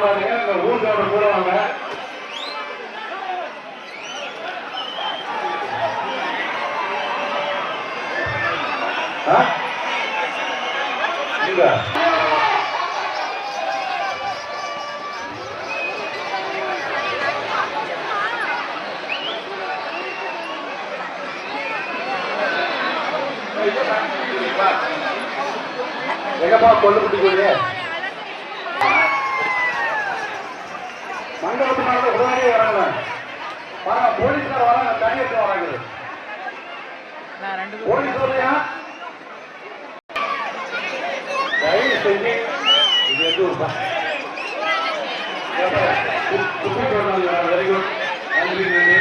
வராங்க. ஊர்காரர் கூட வாங்க. எங்கப்பா கொல்லுக்குட்டி கோயிலே மண்டபத்து மேல உடனே வராங்க. பாருங்க போலீஸ்கார வராங்க, தண்ணி எடுத்து வராங்க. போலீஸ் வரலையா? தயவு செஞ்சு இது எந்த ஊருப்பா? வெரி குட், நன்றி நன்றி.